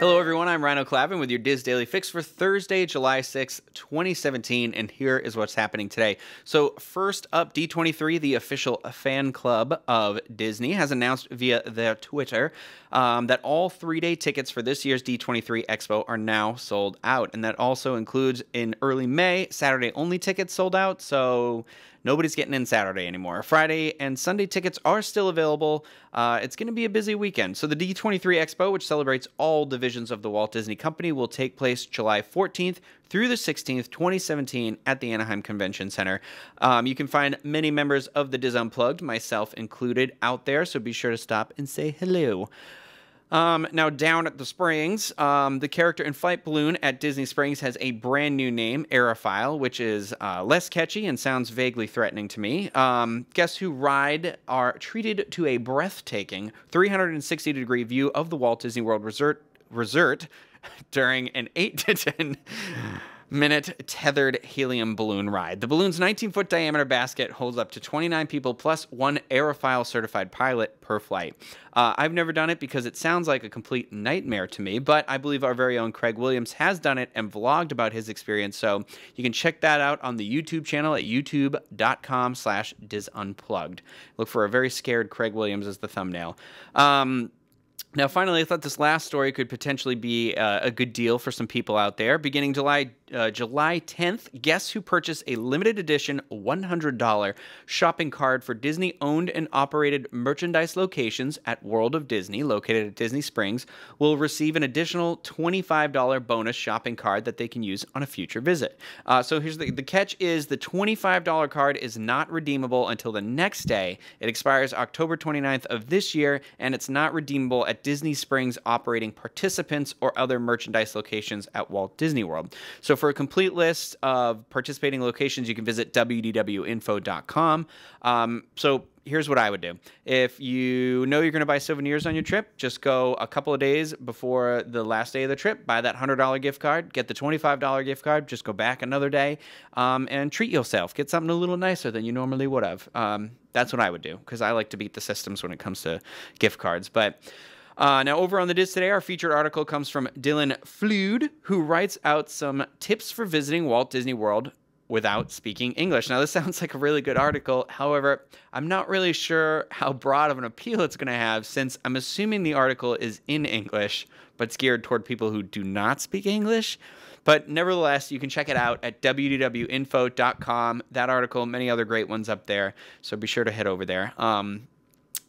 Hello everyone, I'm Rhino Clavin with your Diz Daily Fix for Thursday, July 6, 2017, and here is what's happening today. So first up, D23, the official fan club of Disney, has announced via their Twitter that all 3-day tickets for this year's D23 Expo are now sold out, and that also includes in early May, Saturday-only tickets sold out, so nobody's getting in Saturday anymore. Friday and Sunday tickets are still available. It's going to be a busy weekend. So the D23 Expo, which celebrates all divisions of the Walt Disney Company, will take place July 14th through the 16th, 2017 at the Anaheim Convention Center. You can find many members of the Diz Unplugged, myself included, out there, so be sure to stop and say hello. Now, down at the Springs, the character in Flight Balloon at Disney Springs has a brand new name, Aerophile, which is less catchy and sounds vaguely threatening to me. Guests who ride are treated to a breathtaking 360-degree view of the Walt Disney World Resort during an 8 to 10 minute tethered helium balloon ride. The balloon's 19-foot diameter basket holds up to 29 people plus one Aerophile certified pilot per flight. I've never done it because it sounds like a complete nightmare to me, but I believe our very own Craig Williams has done it and vlogged about his experience, so you can check that out on the YouTube channel at youtube.com/DizUnplugged. Look for a very scared Craig Williams as the thumbnail. Now, finally, I thought this last story could potentially be a good deal for some people out there. Beginning July 10th, guests who purchase a limited edition $100 shopping card for Disney-owned and operated merchandise locations at World of Disney, located at Disney Springs, will receive an additional $25 bonus shopping card that they can use on a future visit. So here's the catch is the $25 card is not redeemable until the next day. It expires October 29th of this year, and it's not redeemable at Disney Springs operating participants or other merchandise locations at Walt Disney World. So for a complete list of participating locations, you can visit wdwinfo.com. So here's what I would do. If you know you're going to buy souvenirs on your trip, just go a couple of days before the last day of the trip, buy that $100 gift card, get the $25 gift card, just go back another day, and treat yourself. Get something a little nicer than you normally would have. That's what I would do, because I like to beat the systems when it comes to gift cards. But now, over on the Diz today, our featured article comes from Dylan Flood, who writes out some tips for visiting Walt Disney World without speaking English. Now, this sounds like a really good article. However, I'm not really sure how broad of an appeal it's going to have, since I'm assuming the article is in English, but it's geared toward people who do not speak English. But nevertheless, you can check it out at wdwinfo.com. That article, many other great ones up there, so be sure to head over there.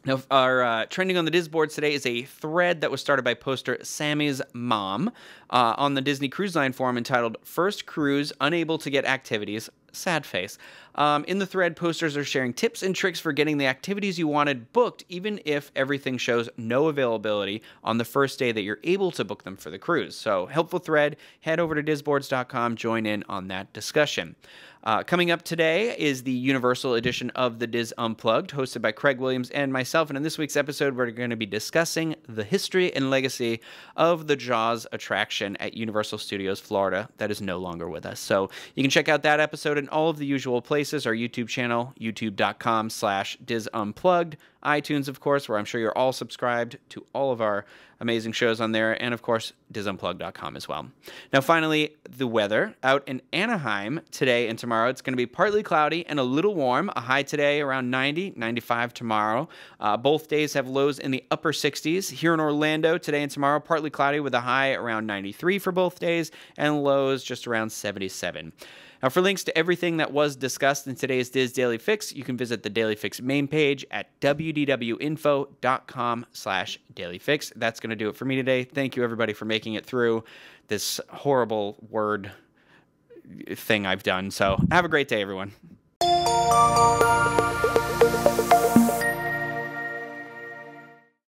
Now, our trending on the Diz boards today is a thread that was started by poster Sammy's Mom on the Disney Cruise Line forum entitled First Cruise Unable to Get Activities, Sad Face. In the thread, posters are sharing tips and tricks for getting the activities you wanted booked, even if everything shows no availability on the first day that you're able to book them for the cruise. So, helpful thread. Head over to dizboards.com, join in on that discussion. Coming up today is the Universal edition of the Diz Unplugged, hosted by Craig Williams and myself. And in this week's episode, we're going to be discussing the history and legacy of the Jaws attraction at Universal Studios Florida that is no longer with us. So you can check out that episode in all of the usual places, our YouTube channel, youtube.com/DizUnplugged, iTunes, of course, where I'm sure you're all subscribed to all of our amazing shows on there, and of course, DizUnplugged.com as well. Now, finally, the weather. Out in Anaheim today and tomorrow, it's going to be partly cloudy and a little warm. A high today around 90, 95 tomorrow. Both days have lows in the upper 60s. Here in Orlando, today and tomorrow, partly cloudy with a high around 93 for both days, and lows just around 77. Now, for links to everything that was discussed in today's Diz Daily Fix, you can visit the Daily Fix main page at wdwinfo.com/dailyfix. That's going to do it for me today. Thank you, everybody, for making it through this horrible word thing I've done. So have a great day, everyone.